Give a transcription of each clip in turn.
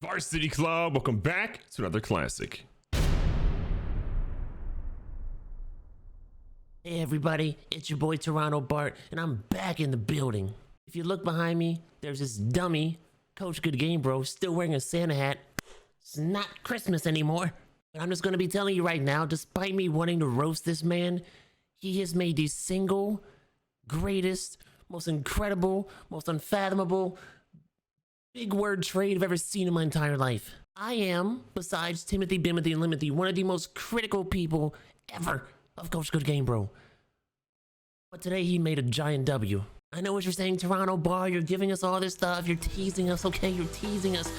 Varsity Club, welcome back to another classic. Hey everybody, it's your boy Toronto Bart, and I'm back in the building. If you look behind me, there's this dummy, Coach GoodGameBro, still wearing a Santa hat. It's not Christmas anymore. But I'm just gonna be telling you right now, despite me wanting to roast this man, he has made the single greatest, most incredible, most unfathomable, big word trade I've ever seen in my entire life. I am, besides Timothy, Bimothy, and Limothy, one of the most critical people ever of Coach GoodGameBro. But today he made a giant W. I know what you're saying, Toronto Bar, you're giving us all this stuff, you're teasing us, okay, you're teasing us.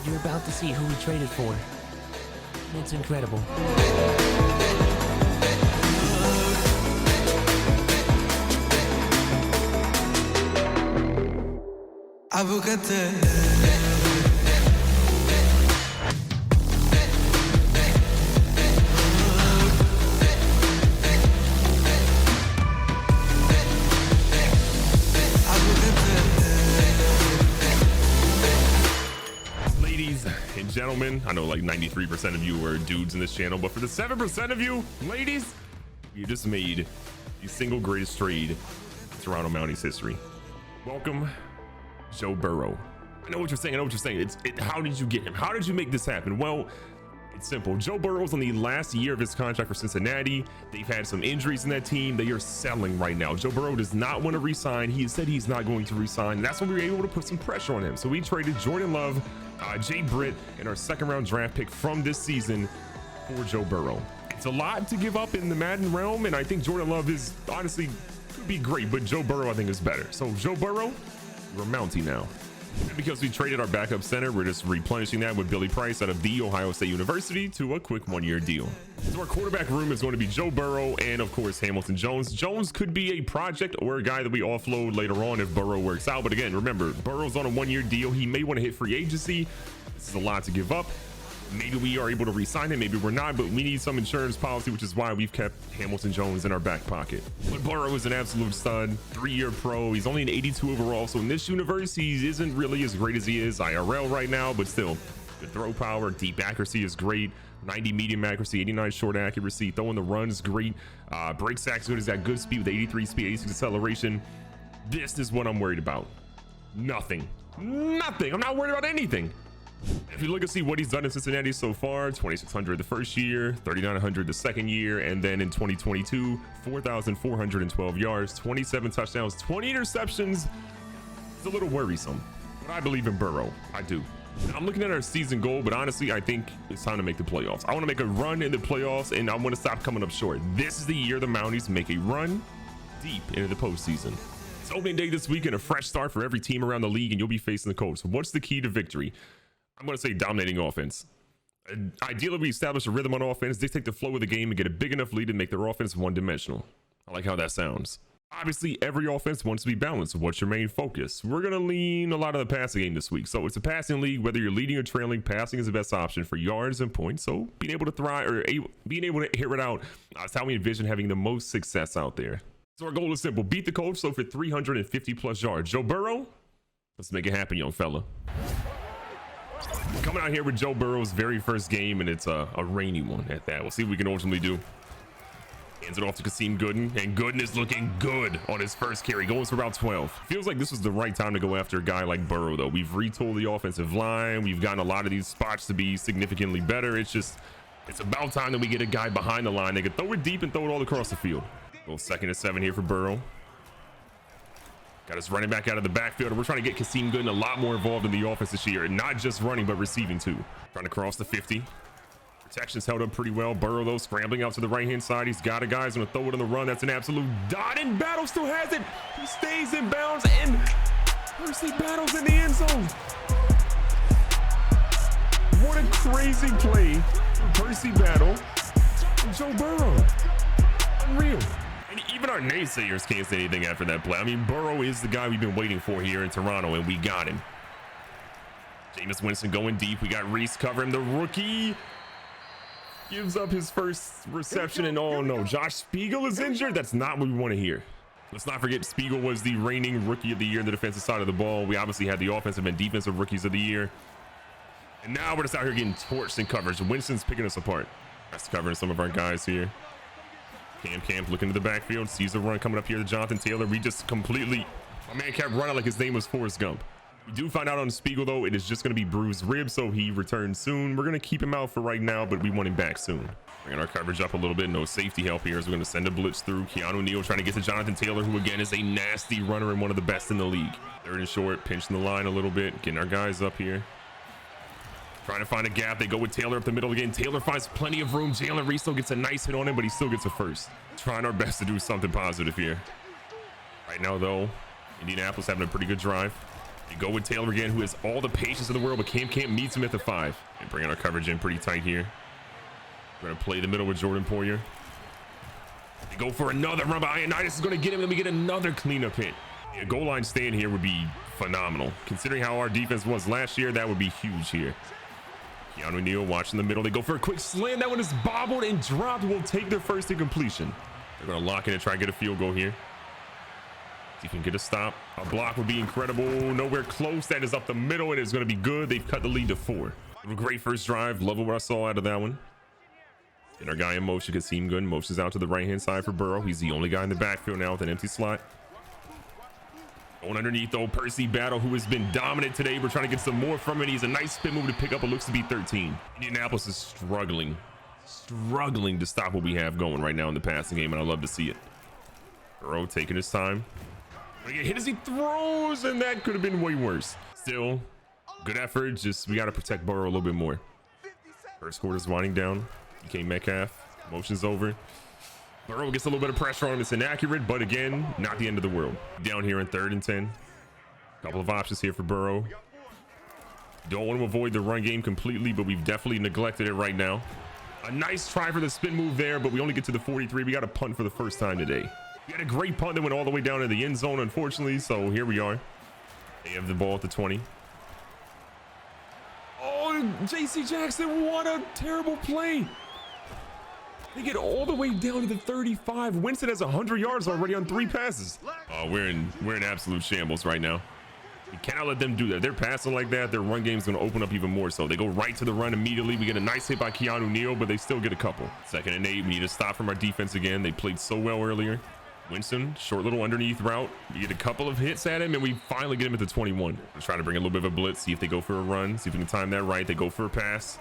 You're about to see who we traded for. It's incredible. Ladies and gentlemen, I know like 93% of you are dudes in this channel, but for the 7% of you, ladies, you just made the single greatest trade in Toronto Mounties history. Welcome, Joe Burrow. I know what you're saying. How did you get him? How did you make this happen? Well, it's simple. Joe Burrow's on the last year of his contract for Cincinnati. They've had some injuries in that team. They are selling right now. Joe Burrow does not want to resign. He said he's not going to resign. And that's when we were able to put some pressure on him. So we traded Jordan Love, Jay Britt, and our second-round draft pick from this season for Joe Burrow. It's a lot to give up in the Madden realm, and I think Jordan Love is honestly could be great, but Joe Burrow I think is better. So Joe Burrow, we're Mountie now. And because we traded our backup center, we're just replenishing that with Billy Price out of the Ohio State University to a quick one-year deal. So our quarterback room is going to be Joe Burrow and of course Hamilton Jones. Jones could be a project or a guy that we offload later on if Burrow works out. But again, remember, Burrow's on a one-year deal. He may want to hit free agency. This is a lot to give up. Maybe we are able to re-sign him, maybe we're not, but we need some insurance policy, which is why we've kept Hamilton Jones in our back pocket. But Burrow is an absolute stud, 3-year pro. He's only an 82 overall, so in this universe, he isn't really as great as he is IRL right now, but still, the throw power, deep accuracy is great. 90 medium accuracy, 89 short accuracy, throwing the run is great. Break sack's good, he's got good speed with 83 speed, 86 acceleration. This is what I'm worried about. Nothing. I'm not worried about anything. If you look and see what he's done in Cincinnati so far, 2,600 the first year, 3,900 the second year, and then in 2022, 4,412 yards, 27 touchdowns, 20 interceptions. It's a little worrisome, but I believe in Burrow. I do. I'm looking at our season goal, but honestly, I think it's time to make the playoffs. I want to make a run in the playoffs, and I want to stop coming up short. This is the year the Mounties make a run deep into the postseason. It's opening day this week and a fresh start for every team around the league, and you'll be facing the Colts. So what's the key to victory? I'm going to say dominating offense. Ideally, we establish a rhythm on offense, dictate the flow of the game, and get a big enough lead to make their offense one-dimensional. I like how that sounds. Obviously, every offense wants to be balanced. What's your main focus? We're going to lean a lot of the passing game this week. So it's a passing league. Whether you're leading or trailing, passing is the best option for yards and points. So being able to thrive or being able to hit it out is how we envision having the most success out there. So our goal is simple. Beat the Colts, so for 350 plus yards. Joe Burrow, let's make it happen, young fella. Coming out here with Joe Burrow's very first game, and it's a rainy one at that. We'll see what we can ultimately do. Hands it off to Kasim Gooden, and Gooden is looking good on his first carry, going for about 12. Feels like this was the right time to go after a guy like Burrow, though. We've retooled the offensive line. We've gotten a lot of these spots to be significantly better. It's about time that we get a guy behind the line that can throw it deep and throw it all across the field. Well, 2nd and 7 here for Burrow. Got us running back out of the backfield, and we're trying to get Kasim Gooden a lot more involved in the offense this year, not just running, but receiving too. Trying to cross the 50. Protection's held up pretty well. Burrow, though, scrambling out to the right-hand side. He's got a guy who's going to throw it on the run. That's an absolute dot, and Battle still has it. He stays in bounds, and Percy Battle's in the end zone. What a crazy play from Percy Battle and Joe Burrow. Unreal. And even our naysayers can't say anything after that play. I mean, Burrow is the guy we've been waiting for here in Toronto, and we got him. Jameis Winston going deep. We got Reese covering. The rookie gives up his first reception, and oh no, Josh Spiegel is injured. That's not what we want to hear. Let's not forget Spiegel was the reigning rookie of the year in the defensive side of the ball. We obviously had the offensive and defensive rookies of the year. And now we're just out here getting torched in coverage. Winston's picking us apart. That's covering some of our guys here. Camp looking to the backfield, sees the run coming up here to Jonathan Taylor. We just completely, my man kept running like his name was Forrest Gump. We do find out on Spiegel though, it is just going to be bruised ribs, so he returns soon. We're going to keep him out for right now, but we want him back soon. Bringing our coverage up a little bit. No safety help here, so we're going to send a blitz through. Keanu Neal trying to get to Jonathan Taylor, who again is a nasty runner and one of the best in the league. Third and short, pinching the line a little bit, getting our guys up here. Trying to find a gap. They go with Taylor up the middle again. Taylor finds plenty of room. Jalen Reese still gets a nice hit on him, but he still gets a first. Trying our best to do something positive here. Right now, though, Indianapolis having a pretty good drive. They go with Taylor again, who has all the patience in the world, but Camp meets him at the 5. And bringing our coverage in pretty tight here. We're going to play the middle with Jordan Poyer. They go for another run, but Ioannidis is going to get him. Then we get another cleanup hit. A goal line stand here would be phenomenal. Considering how our defense was last year, that would be huge here. Keanu Neal watching the middle. They go for a quick slam. That one is bobbled and dropped. Will take their first incompletion. They're going to lock in and try and get a field goal here. See if we can get a stop. A block would be incredible. Nowhere close. That is up the middle. It is going to be good. They've cut the lead to 4. Great first drive. Love what I saw out of that one. And our guy in motion can seem good. Motion's out to the right-hand side for Burrow. He's the only guy in the backfield now with an empty slot. Going underneath though, Percy Battle, who has been dominant today. We're trying to get some more from it. He's a nice spin move to pick up. It looks to be 13. Indianapolis is struggling to stop what we have going right now in the passing game, and I love to see it. Burrow taking his time. Gonna get hit as he throws, and that could have been way worse. Still, good effort. Just we got to protect Burrow a little bit more. First quarter's winding down. DK Metcalf, motion's over. Burrow gets a little bit of pressure on him. It's inaccurate, but again, not the end of the world. Down here in 3rd and 10. Couple of options here for Burrow. Don't want to avoid the run game completely, but we've definitely neglected it right now. A nice try for the spin move there, but we only get to the 43. We got a punt for the first time today. We had a great punt that went all the way down to the end zone, unfortunately, so here we are. They have the ball at the 20. Oh, JC Jackson, what a terrible play. They get all the way down to the 35. Winston has 100 yards already on 3 passes. We're in absolute shambles right now. We cannot let them do that. They're passing like that. Their run game is going to open up even more so. They go right to the run immediately. We get a nice hit by Keanu Neal, but they still get a couple. 2nd and 8. We need a stop from our defense again. They played so well earlier. Winston, short little underneath route. We get a couple of hits at him, and we finally get him at the 21. We're trying to bring a little bit of a blitz, see if they go for a run, see if we can time that right. They go for a pass.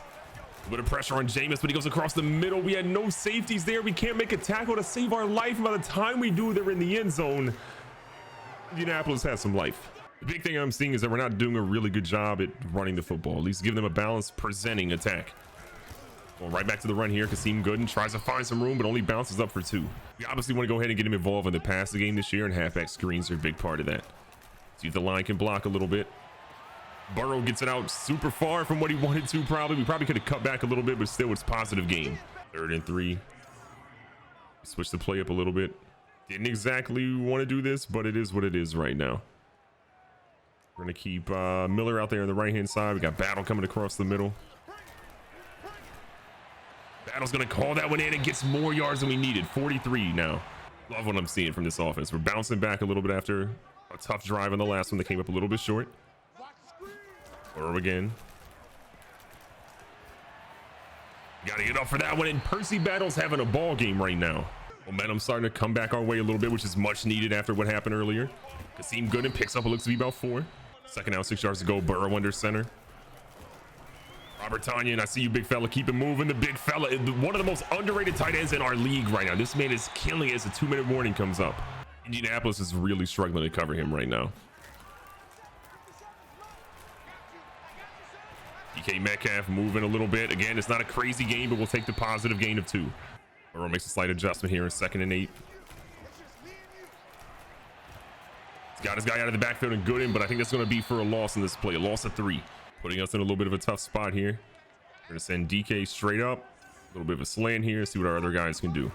A bit of pressure on Jameis, but he goes across the middle. We had no safeties there. We can't make a tackle to save our life. And by the time we do, they're in the end zone. Indianapolis has some life. The big thing I'm seeing is that we're not doing a really good job at running the football. At least give them a balanced presenting attack. Going right back to the run here. Kasim Gooden tries to find some room, but only bounces up for 2. We obviously want to go ahead and get him involved in the passing game this year, and halfback screens are a big part of that. See if the line can block a little bit. Burrow gets it out super far from what he wanted to, probably. We probably could have cut back a little bit, but still it's positive gain. 3rd and 3. Switch the play up a little bit. Didn't exactly want to do this, but it is what it is right now. We're going to keep Miller out there on the right-hand side. We got Battle coming across the middle. Battle's going to call that one in and gets more yards than we needed. 43 now. Love what I'm seeing from this offense. We're bouncing back a little bit after a tough drive on the last one that came up a little bit short. Burrow again. Gotta get up for that one, and Percy Battle's having a ball game right now. Momentum's starting to come back our way a little bit, which is much needed after what happened earlier. Kasim Gooden picks up what looks to be about 4. 2nd down, 6 yards to go. Burrow under center. Robert Tonyan, I see you, big fella. Keep it moving. The big fella, one of the most underrated tight ends in our league right now. This man is killing it as the 2-minute warning comes up. Indianapolis is really struggling to cover him right now. DK Metcalf moving a little bit. Again, it's not a crazy game, but we'll take the positive gain of 2. Burrow makes a slight adjustment here in 2nd and 8. He's got his guy out of the backfield and Gooden, but I think that's going to be for a loss in this play. A loss of 3. Putting us in a little bit of a tough spot here. We're going to send DK straight up. A little bit of a slant here. See what our other guys can do.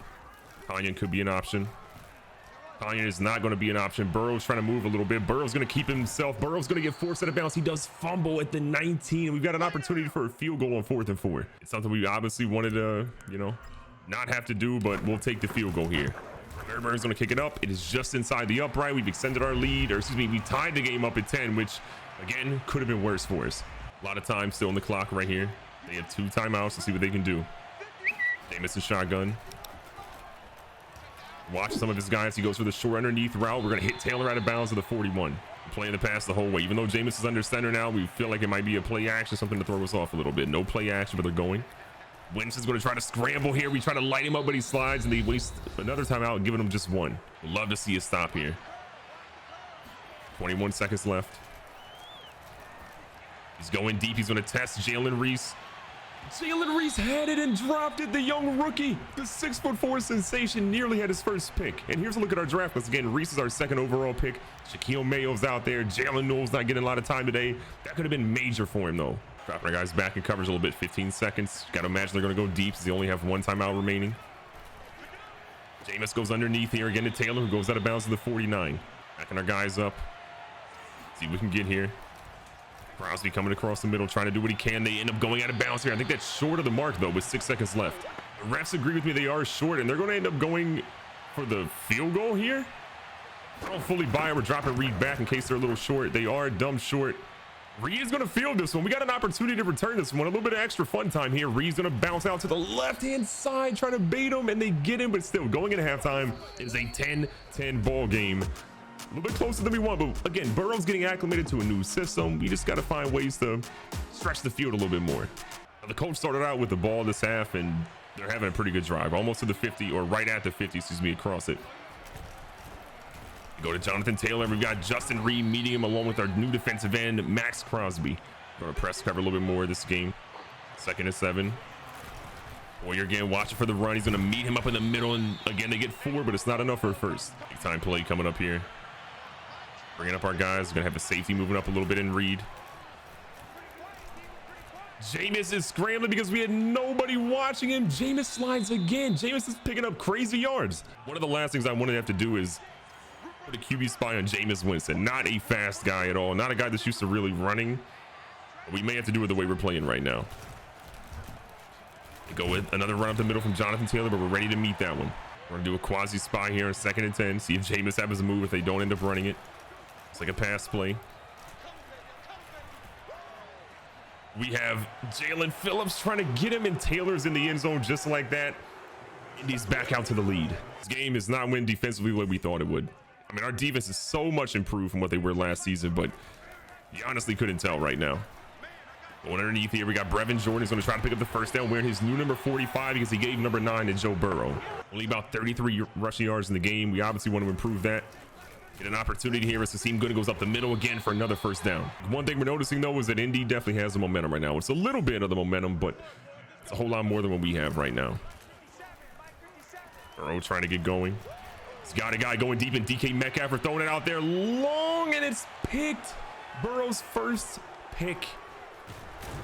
Tonyan could be an option. Tonyan is not going to be an option. Burrow's trying to move a little bit. Burrow's going to keep himself. Burrow's going to get forced out of bounds. He does fumble at the 19. We've got an opportunity for a field goal on 4th and 4. It's something we obviously wanted to, not have to do, but we'll take the field goal here. Fairbairn's going to kick it up. It is just inside the upright. We've extended our lead, or excuse me, we tied the game up at 10, which again could have been worse for us. A lot of time still on the clock right here. They have 2 timeouts to see what they can do. Jameis shotgun. Watch some of his guys. He goes for the short underneath route. We're going to hit Taylor out of bounds to the 41. Playing the pass the whole way. Even though Jameis is under center now, we feel like it might be a play action, something to throw us off a little bit. No play action, but they're going. Wentz is going to try to scramble here. We try to light him up, but he slides, and they waste another timeout, giving him just 1. We'd love to see a stop here. 21 seconds left. He's going deep. He's going to test Jalen Reese. Jalen Reese had it and dropped it. The young rookie, the 6'4" sensation, nearly had his first pick. And here's a look at our draft list. Again, Reese is our 2nd overall pick. Shaquille Mayo's out there. Jalen Newell's not getting a lot of time today. That could have been major for him, though. Dropping our guys back in coverage a little bit. 15 seconds. Got to imagine they're going to go deep since they only have 1 timeout remaining. Jameis goes underneath here again to Taylor, who goes out of bounds to the 49. Backing our guys up. See what we can get here. Crosby coming across the middle, trying to do what he can. They end up going out of bounds here. I think that's short of the mark, though, with 6 seconds left. The refs agree with me. They are short, and they're going to end up going for the field goal here. I don't fully buy it. We're dropping Reed back in case they're a little short. They are dumb short. Reed is going to field this one. We got an opportunity to return this one. A little bit of extra fun time here. Reed's going to bounce out to the left-hand side, trying to bait him, and they get him, but still going into halftime. It is a 10-10 ball game. A little bit closer than we want, but again, Burrow's getting acclimated to a new system. We just got to find ways to stretch the field a little bit more. Now, the coach started out with the ball this half, and they're having a pretty good drive, almost to the 50, or right at the 50, excuse me, across it. We go to Jonathan Taylor. We've got Justin Reed meeting him along with our new defensive end, Max Crosby. Going to press cover a little bit more this game. 2nd and 7. Boyer again, watching for the run. He's going to meet him up in the middle, and again, they get 4, but it's not enough for a first. Big time play coming up here. Bringing up our guys. Gonna have a safety moving up a little bit in Reed. Jameis is scrambling because we had nobody watching him. Jameis slides again. Jameis is picking up crazy yards. One of the last things I want to have to do is put a QB spy on Jameis Winston. Not a fast guy at all. Not a guy that's used to really running. But we may have to do it the way we're playing right now. We go with another run up the middle from Jonathan Taylor, but we're ready to meet that one. We're gonna do a quasi spy here in 2nd and 10. See if Jameis happens to move if they don't end up running it. It's like a pass play. We have Jalen Phillips trying to get him, and Taylor's in the end zone just like that. Indy's back out to the lead. This game is not winning defensively like we thought it would. I mean, our defense is so much improved from what they were last season, but you honestly couldn't tell right now. Going underneath here, we got Brevin Jordan. He's going to try to pick up the first down, wearing his new number 45 because he gave number 9 to Joe Burrow. Only about 33 rushing yards in the game. We obviously want to improve that. Get an opportunity here as Hakeem Good goes up the middle again for another first down. One thing we're noticing, though, is that Indy definitely has the momentum right now. It's a little bit of the momentum, but it's a whole lot more than what we have right now. Burrow trying to get going. He's got a guy going deep, and DK Metcalf are throwing it out there long, and it's picked. Burrow's first pick.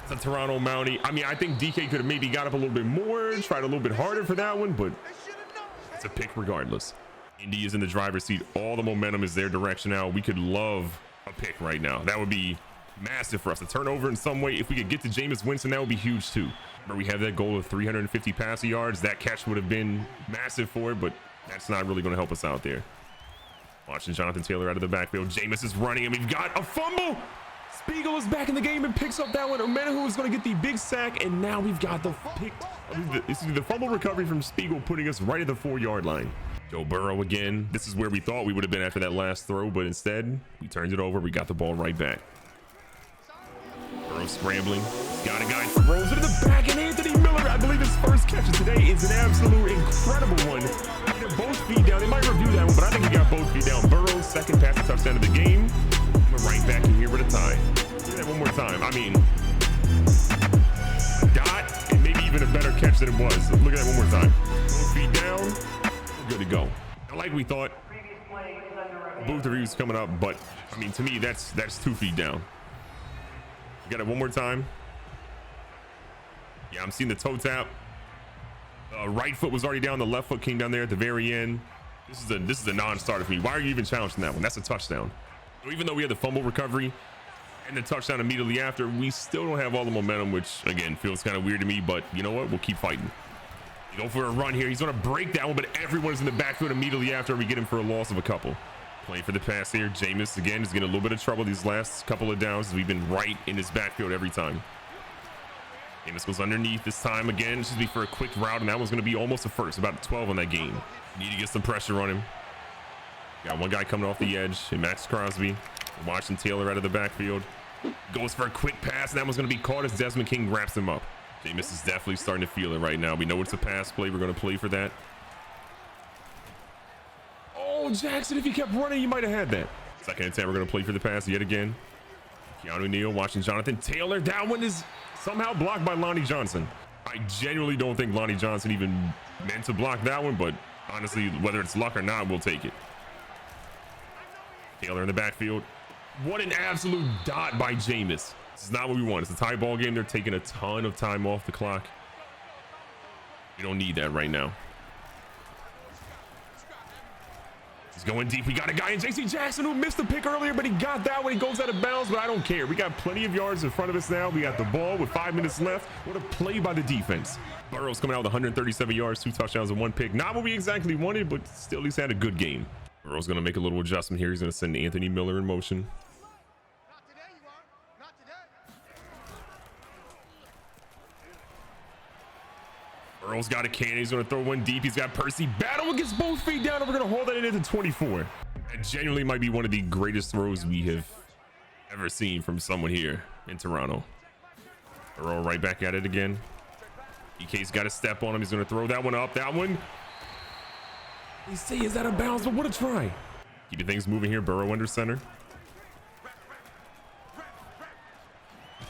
It's a Toronto Mountie. I mean, I think DK could have maybe got up a little bit more, tried a little bit harder for that one, but it's a pick regardless. Indy is in the driver's seat. All the momentum is their direction now. We could love a pick right now. That would be massive for us. A turnover in some way. If we could get to Jameis Winston, that would be huge too. But we have that goal of 350 passing yards. That catch would have been massive for it, but that's not really going to help us out there. Watching Jonathan Taylor out of the backfield. Jameis is running, and we've got a fumble. Spiegel is back in the game and picks up that one. Omenahu is going to get the big sack, and now we've got the pick. This is the fumble recovery from Spiegel, putting us right at the 4-yard line. Joe Burrow again. This is where we thought we would have been after that last throw, but instead we turned it over. We got the ball right back. Burrow scrambling. Got a guy, throws it in the back, and Anthony Miller, I believe his first catch of today, is an absolute incredible one. They're both feet down. They might review that one, but I think he got both feet down. Burrow's second passing touchdown of the game. We're right back in here with a tie. Do that one more time. I mean, a dot, and maybe even a better catch than it was. Look at that one more time. Both feet down. Good to go. Like we thought, booth reviews coming up, but I mean, to me, that's 2 feet down. We got it one more time. Yeah, I'm seeing the toe tap. Right foot was already down. The left foot came down there at the very end. This is a non-starter for me. Why are you even challenging that one? That's a touchdown. So even though we had the fumble recovery and the touchdown immediately after, we still don't have all the momentum, which again feels kind of weird to me. But you know what? We'll keep fighting. Go for a run here. He's going to break that one, but everyone's in the backfield immediately after. We get him for a loss of a couple. Playing for the pass here. Jameis again is getting a little bit of trouble these last couple of downs. We've been right in his backfield every time. Jameis goes underneath this time again. This should be for a quick route, and that one's going to be almost a first. About 12 on that game. Need to get some pressure on him. Got one guy coming off the edge, and Max Crosby. Watching Taylor out of the backfield. Goes for a quick pass, and that one's going to be caught as Desmond King wraps him up. Jameis is definitely starting to feel it right now. We know it's a pass play. We're going to play for that. Oh, Jackson, if he kept running, he might have had that. Second and 10, we're going to play for the pass yet again. Keanu Neal watching Jonathan Taylor. That one is somehow blocked by Lonnie Johnson. I genuinely don't think Lonnie Johnson even meant to block that one, but honestly, whether it's luck or not, we'll take it. Taylor in the backfield. What an absolute dot by Jameis. This is not what we want. It's a tie ball game. They're taking a ton of time off the clock. We don't need that right now. He's going deep. We got a guy in JC Jackson who missed the pick earlier, but he got that one. He goes out of bounds, but I don't care. We got plenty of yards in front of us now. We got the ball with 5 minutes left. What a play by the defense. Burrow's coming out with 137 yards, 2 touchdowns, and 1 pick. Not what we exactly wanted, but still at least had a good game. Burrow's going to make a little adjustment here. He's going to send Anthony Miller in motion. Burrow's got a cannon. He's going to throw one deep. He's got Percy. Battle against both feet down, and we're going to hold that in at the 24. That genuinely might be one of the greatest throws we have ever seen from someone here in Toronto. Burrow right back at it again. EK's got a step on him. He's going to throw that one up. That one. They say is out of bounds, but what a try. Keeping things moving here. Burrow under center.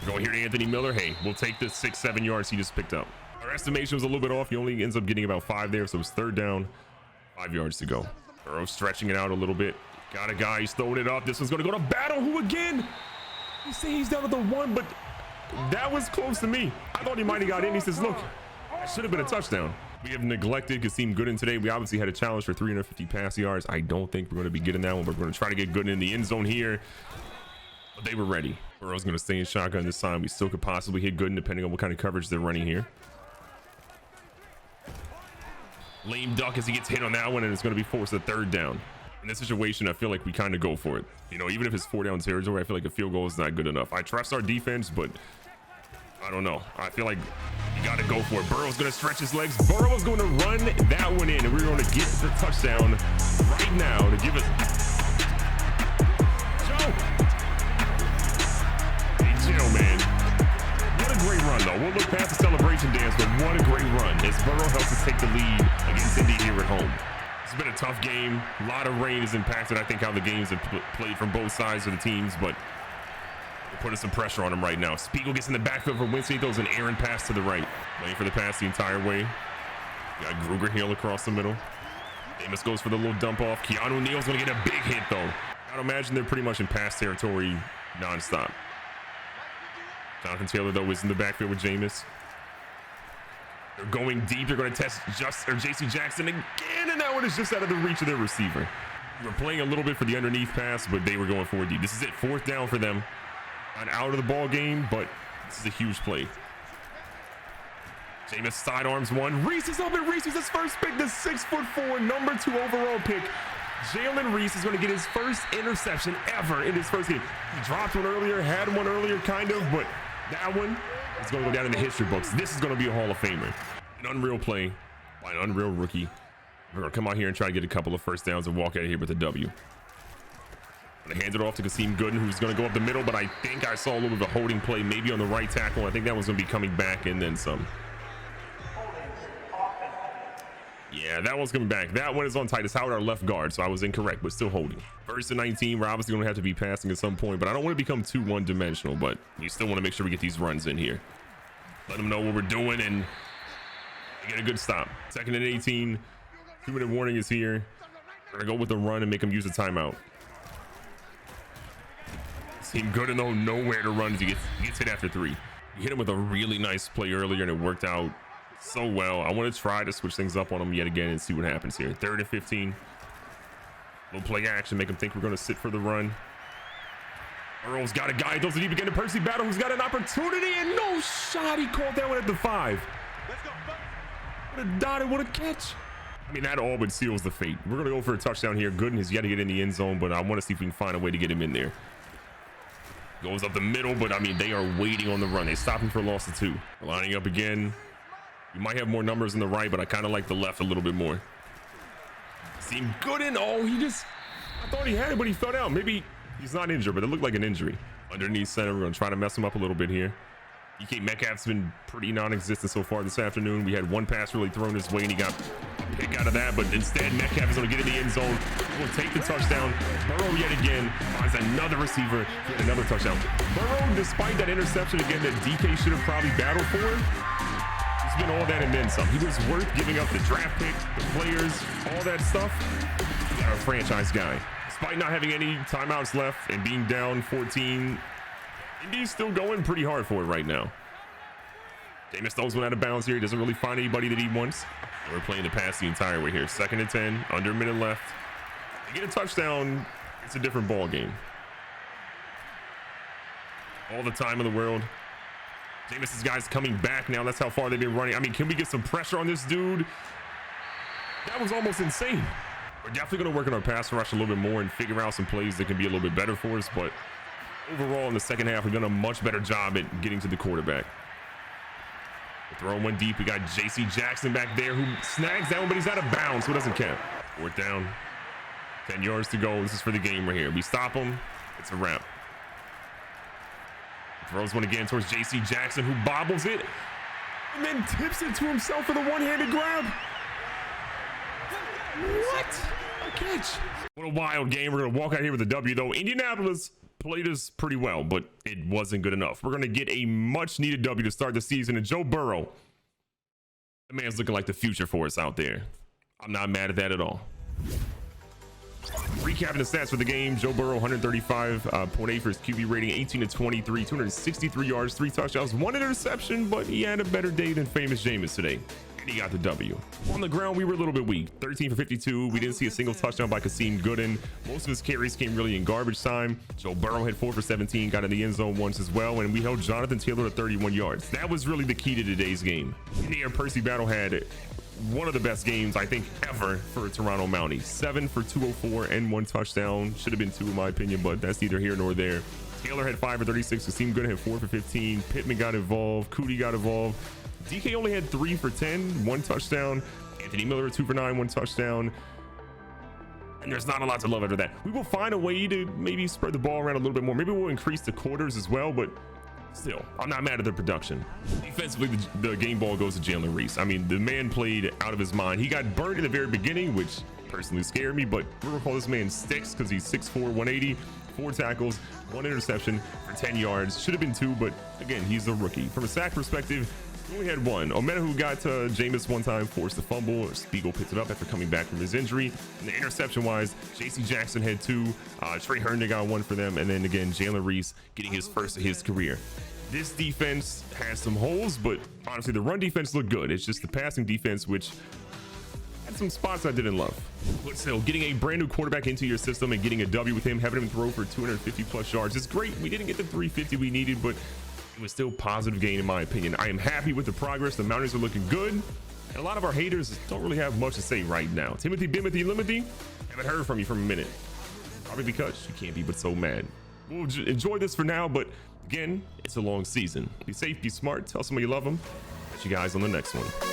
We're going here to Anthony Miller. Hey, we'll take the 6-7 yards he just picked up. Our estimation was a little bit off. He only ends up getting about 5 there, so it's 3rd down, 5 yards to go. Burrow stretching it out a little bit. Got a guy. He's throwing it up. This one's going to go to Battle. Who again? They say he's down at the 1, but that was close to me. I thought he might have got in. He says, look, that should have been a touchdown. We have neglected Kasim Gooden today. We obviously had a challenge for 350 pass yards. I don't think we're going to be getting that one, but we're going to try to get Gooden in the end zone here. But they were ready. Burrow's going to stay in shotgun this time. We still could possibly hit Gooden depending on what kind of coverage they're running here. Lame duck as he gets hit on that one, and it's going to be forced a 3rd down. In this situation, I feel like we kind of go for it. You know, even if it's 4 down territory, I feel like a field goal is not good enough. I trust our defense, but I don't know. I feel like you got to go for it. Burrow's going to stretch his legs. Burrow is going to run that one in, and we're going to get the touchdown right now to give us. Joe! Hey, Joe, man. What a great run, though. We'll look past the celebration dance, but what a great run as Burrow helps us take the lead against Indy here at home. It's been a tough game. A lot of rain has impacted, I think, how the games have played from both sides of the teams, but we're putting some pressure on him right now. Spiegel gets in the backfield for Winston. He throws an errant pass to the right. Playing for the pass the entire way. Got Gruger Hill across the middle. Amos goes for the little dump off. Keanu Neal's going to get a big hit, though. I'd imagine they're pretty much in pass territory nonstop. Jonathan Taylor, though, is in the backfield with Jameis. They're going deep. They're going to test JC Jackson again, and that one is just out of the reach of their receiver. We're playing a little bit for the underneath pass, but they were going forward deep. This is it, 4th down for them. Not out of the ball game, but this is a huge play. Jameis sidearms one. Reese is open. Reese is his first pick, the 6'4", number 2 overall pick. Jalen Reese is going to get his first interception ever in his first game. He dropped one earlier, had one earlier, kind of, but that one is going to go down in the history books. This is going to be a Hall of Famer. An unreal play by an unreal rookie. We're going to come out here and try to get a couple of first downs and walk out of here with a W. I'm going to hand it off to Kasim Gooden, who's going to go up the middle, but I think I saw a little bit of a holding play maybe on the right tackle. I think that one's going to be coming back and then some. Yeah, that one's coming back. That one is on Titus Howard, our left guard, so I was incorrect, but still holding. 1st and 19, we're obviously going to have to be passing at some point, but I don't want to become too one-dimensional, but we still want to make sure we get these runs in here. Let them know what we're doing and get a good stop. 2nd and 18, 2-minute warning is here. We're going to go with the run and make them use a timeout. Seemed good and though nowhere to run as he gets hit after 3. We hit him with a really nice play earlier and it worked out so well. I want to try to switch things up on him yet again and see what happens here. 3rd and 15. Little play action, make him think we're going to sit for the run. Burrow's got a guy, throws it deep again to Percy Battle, who's got an opportunity and no shot. He called that one at the 5. What a dot and what a catch. I mean, that all but seals the fate. We're going to go for a touchdown here. Gooden has yet to get in the end zone, but I want to see if we can find a way to get him in there. Goes up the middle, but I mean, they are waiting on the run. They stop him for a loss of 2. We're lining up again. You might have more numbers on the right, but I kind of like the left a little bit more. Seemed Gooden. Oh, I thought he had it, but he fell down. Maybe he's not injured, but it looked like an injury. Underneath center, we're going to try to mess him up a little bit here. DK Metcalf's been pretty non-existent so far this afternoon. We had one pass really thrown his way, and he got a pick out of that, but instead Metcalf is going to get in the end zone. We'll take the touchdown. Burrow yet again finds another receiver for another touchdown. Burrow, despite that interception again that DK should have probably battled for, it's been all that and then some. He was worth giving up the draft pick, the players, all that stuff. We got our franchise guy. Despite not having any timeouts left and being down 14, Indy's still going pretty hard for it right now. Jameis throws one out of bounds here. He doesn't really find anybody that he wants. And we're playing the pass the entire way here. 2nd and 10, under a minute left. They get a touchdown, it's a different ball game. All the time in the world. Jameis's guys coming back now. That's how far they've been running. I mean, can we get some pressure on this dude? That was almost insane. We're definitely going to work on our pass rush a little bit more and figure out some plays that can be a little bit better for us. But overall, in the second half, we've done a much better job at getting to the quarterback. We're throwing one deep. We got J.C. Jackson back there who snags that one, but he's out of bounds, so it doesn't count. 4th down. 10 yards to go. This is for the game right here. We stop him. It's a wrap. Throws one again towards J.C. Jackson, who bobbles it and then tips it to himself for the one-handed grab. What a catch. What a wild game. We're going to walk out here with a W, though. Indianapolis played us pretty well, but it wasn't good enough. We're going to get a much-needed W to start the season. And Joe Burrow, the man's looking like the future for us out there. I'm not mad at that at all. Recapping the stats for the game, Joe Burrow 135.8 for his QB rating, 18 to 23, 263 yards, 3 touchdowns, 1 interception, but he had a better day than famous Jameis today. And he got the W. On the ground, we were a little bit weak. 13 for 52. We didn't see a single touchdown by Kasim Gooden. Most of his carries came really in garbage time. Joe Burrow had 4 for 17, got in the end zone once as well, and we held Jonathan Taylor to 31 yards. That was really the key to today's game. In here, Percy Battle had one of the best games, I think, ever for Toronto Mounties. 7 for 204 and 1 touchdown. Should have been 2 in my opinion, but that's neither here nor there. Taylor had 5 for 36. Kasim Gooden had 4 for 15. Pittman got involved. Cootie got involved. DK only had 3 for 10, 1 touchdown. Anthony Miller 2 for 9, 1 touchdown. And there's not a lot to love after that. We will find a way to maybe spread the ball around a little bit more. Maybe we'll increase the quarters as well, but still, I'm not mad at the production. Defensively, the game ball goes to Jalen Reese. I mean, the man played out of his mind. He got burned in the very beginning, which personally scared me, but we're gonna call this man Sticks because he's 6'4", 180, 4 tackles, 1 interception for 10 yards. Should have been 2, but again, he's a rookie. From a sack perspective, we only had 1. Omena, who got to Jameis one time, forced the fumble. Spiegel picked it up after coming back from his injury. And the interception-wise, J.C. Jackson had 2. Trey Herndon got 1 for them. And then again, Jalen Reese getting his first of his career. This defense has some holes, but honestly, the run defense looked good. It's just the passing defense, which had some spots I didn't love. But still, getting a brand new quarterback into your system and getting a W with him, having him throw for 250+ yards is great. We didn't get the 350 we needed, but it was still positive gain in my opinion. I am happy with the progress. The Mounties are looking good. And a lot of our haters don't really have much to say right now. Timothy, Bimothy, Limothy, haven't heard from you for a minute. Probably because you can't be but so mad. We'll enjoy this for now, but again, it's a long season. Be safe, be smart, tell somebody you love them. Catch you guys on the next one.